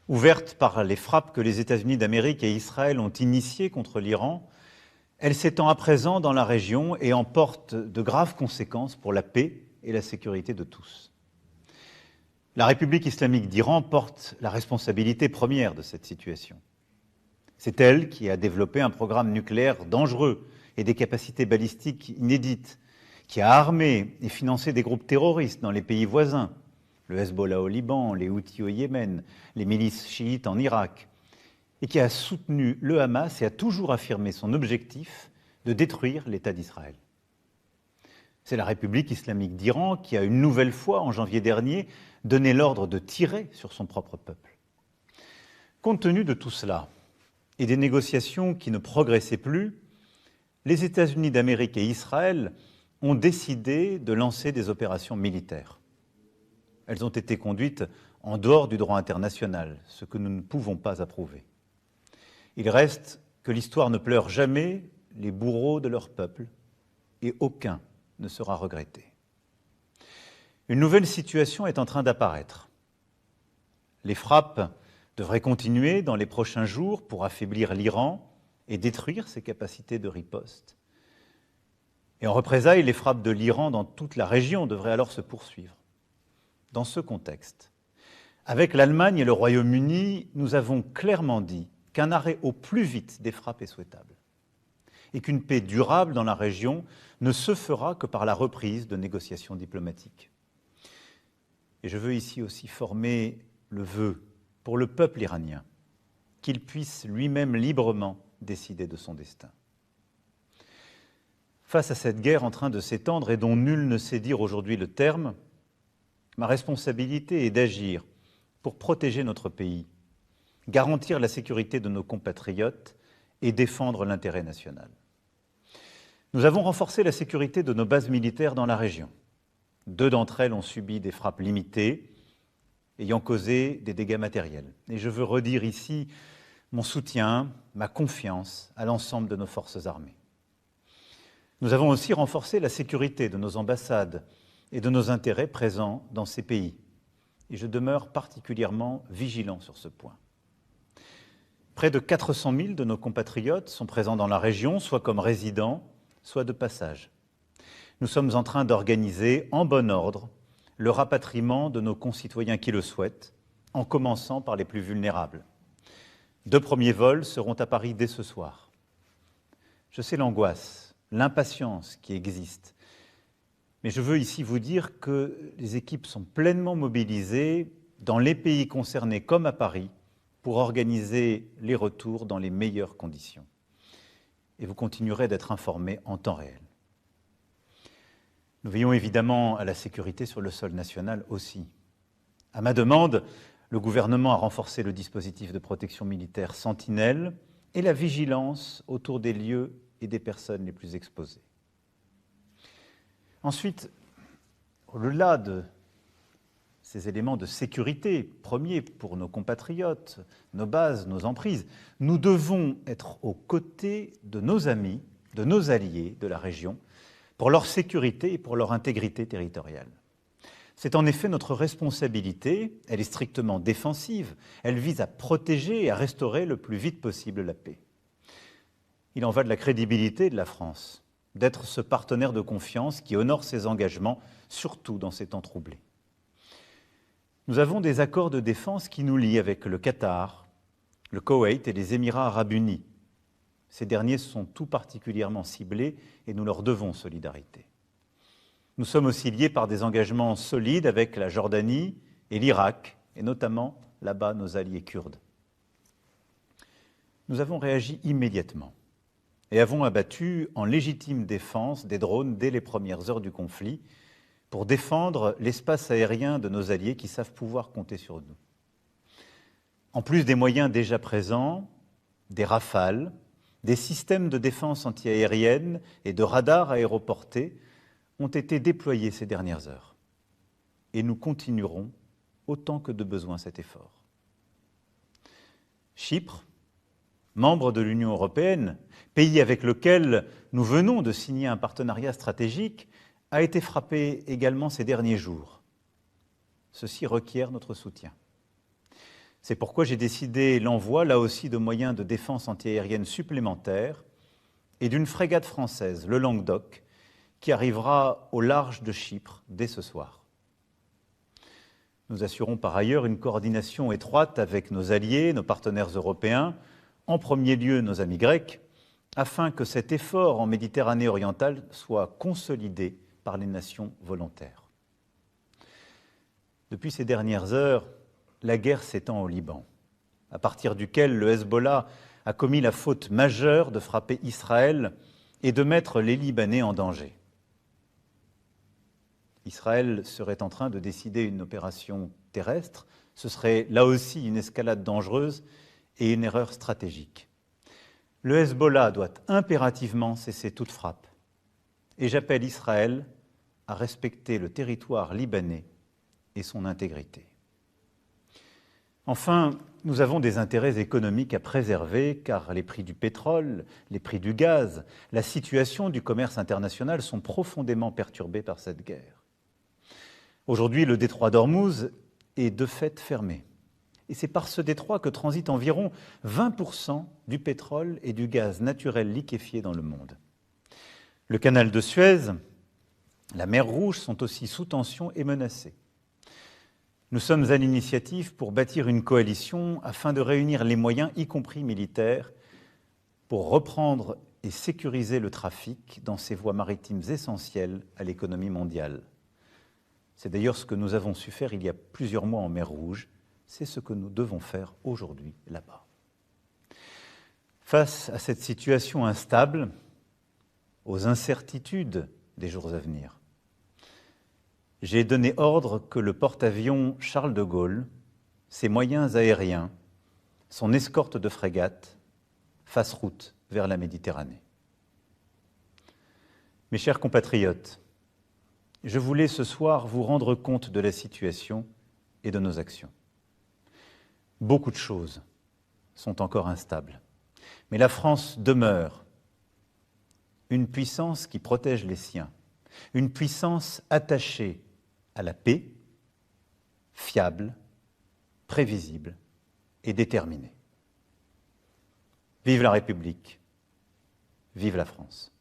Ouverte par les frappes que les États-Unis d'Amérique et Israël ont initiées contre l'Iran, elle s'étend à présent dans la région et emporte de graves conséquences pour la paix et la sécurité de tous. La République islamique d'Iran porte la responsabilité première de cette situation. C'est elle qui a développé un programme nucléaire dangereux et des capacités balistiques inédites, qui a armé et financé des groupes terroristes dans les pays voisins, le Hezbollah au Liban, les Houthis au Yémen, les milices chiites en Irak, et qui a soutenu le Hamas et a toujours affirmé son objectif de détruire l'État d'Israël. C'est la République islamique d'Iran qui a une nouvelle fois, en janvier dernier, donné l'ordre de tirer sur son propre peuple. Compte tenu de tout cela et des négociations qui ne progressaient plus, les États-Unis d'Amérique et Israël ont décidé de lancer des opérations militaires. Elles ont été conduites en dehors du droit international, ce que nous ne pouvons pas approuver. Il reste que l'histoire ne pleure jamais les bourreaux de leur peuple et aucun ne sera regretté. Une nouvelle situation est en train d'apparaître. Les frappes devraient continuer dans les prochains jours pour affaiblir l'Iran et détruire ses capacités de riposte. Et en représailles, les frappes de l'Iran dans toute la région devraient alors se poursuivre. Dans ce contexte, avec l'Allemagne et le Royaume-Uni, nous avons clairement dit qu'un arrêt au plus vite des frappes est souhaitable et qu'une paix durable dans la région ne se fera que par la reprise de négociations diplomatiques. Et je veux ici aussi former le vœu pour le peuple iranien qu'il puisse lui-même librement décider de son destin. Face à cette guerre en train de s'étendre et dont nul ne sait dire aujourd'hui le terme, ma responsabilité est d'agir pour protéger notre pays, garantir la sécurité de nos compatriotes et défendre l'intérêt national. Nous avons renforcé la sécurité de nos bases militaires dans la région. 2 d'entre elles ont subi des frappes limitées, ayant causé des dégâts matériels. Et je veux redire ici mon soutien, ma confiance à l'ensemble de nos forces armées. Nous avons aussi renforcé la sécurité de nos ambassades et de nos intérêts présents dans ces pays. Et je demeure particulièrement vigilant sur ce point. Près de 400 000 de nos compatriotes sont présents dans la région, soit comme résidents, soit de passage. Nous sommes en train d'organiser, en bon ordre, le rapatriement de nos concitoyens qui le souhaitent, en commençant par les plus vulnérables. 2 premiers vols seront à Paris dès ce soir. Je sais l'angoisse, l'impatience qui existe, mais je veux ici vous dire que les équipes sont pleinement mobilisées dans les pays concernés comme à Paris pour organiser les retours dans les meilleures conditions. Et vous continuerez d'être informés en temps réel. Nous veillons évidemment à la sécurité sur le sol national aussi. À ma demande, le gouvernement a renforcé le dispositif de protection militaire Sentinelle et la vigilance autour des lieux et des personnes les plus exposées. Ensuite, au-delà de ces éléments de sécurité premiers pour nos compatriotes, nos bases, nos emprises, nous devons être aux côtés de nos amis, de nos alliés de la région, pour leur sécurité et pour leur intégrité territoriale. C'est en effet notre responsabilité, elle est strictement défensive, elle vise à protéger et à restaurer le plus vite possible la paix. Il en va de la crédibilité de la France, d'être ce partenaire de confiance qui honore ses engagements, surtout dans ces temps troublés. Nous avons des accords de défense qui nous lient avec le Qatar, le Koweït et les Émirats arabes unis. Ces derniers sont tout particulièrement ciblés et nous leur devons solidarité. Nous sommes aussi liés par des engagements solides avec la Jordanie et l'Irak, et notamment là-bas nos alliés kurdes. Nous avons réagi immédiatement et avons abattu en légitime défense des drones dès les premières heures du conflit pour défendre l'espace aérien de nos alliés qui savent pouvoir compter sur nous. En plus des moyens déjà présents, des Rafales, des systèmes de défense antiaérienne et de radars aéroportés ont été déployés ces dernières heures. Et nous continuerons autant que de besoin cet effort. Chypre, membre de l'Union européenne, pays avec lequel nous venons de signer un partenariat stratégique, a été frappé également ces derniers jours. Ceci requiert notre soutien. C'est pourquoi j'ai décidé l'envoi, là aussi, de moyens de défense antiaérienne supplémentaires et d'une frégate française, le Languedoc, qui arrivera au large de Chypre dès ce soir. Nous assurons par ailleurs une coordination étroite avec nos alliés, nos partenaires européens, en premier lieu nos amis grecs, afin que cet effort en Méditerranée orientale soit consolidé par les nations volontaires. Depuis ces dernières heures, la guerre s'étend au Liban, à partir duquel le Hezbollah a commis la faute majeure de frapper Israël et de mettre les Libanais en danger. Israël serait en train de décider une opération terrestre. Ce serait là aussi une escalade dangereuse et une erreur stratégique. Le Hezbollah doit impérativement cesser toute frappe. Et j'appelle Israël à respecter le territoire libanais et son intégrité. Enfin, nous avons des intérêts économiques à préserver car les prix du pétrole, les prix du gaz, la situation du commerce international sont profondément perturbés par cette guerre. Aujourd'hui, le détroit d'Ormuz est de fait fermé. Et c'est par ce détroit que transitent environ 20% du pétrole et du gaz naturel liquéfié dans le monde. Le canal de Suez, la mer Rouge sont aussi sous tension et menacés. Nous sommes à l'initiative pour bâtir une coalition afin de réunir les moyens, y compris militaires, pour reprendre et sécuriser le trafic dans ces voies maritimes essentielles à l'économie mondiale. C'est d'ailleurs ce que nous avons su faire il y a plusieurs mois en mer Rouge. C'est ce que nous devons faire aujourd'hui là-bas. Face à cette situation instable, aux incertitudes des jours à venir, j'ai donné ordre que le porte-avions Charles de Gaulle, ses moyens aériens, son escorte de frégates, fassent route vers la Méditerranée. Mes chers compatriotes, je voulais ce soir vous rendre compte de la situation et de nos actions. Beaucoup de choses sont encore instables, mais la France demeure une puissance qui protège les siens, une puissance attachée à la paix, fiable, prévisible et déterminée. Vive la République, vive la France.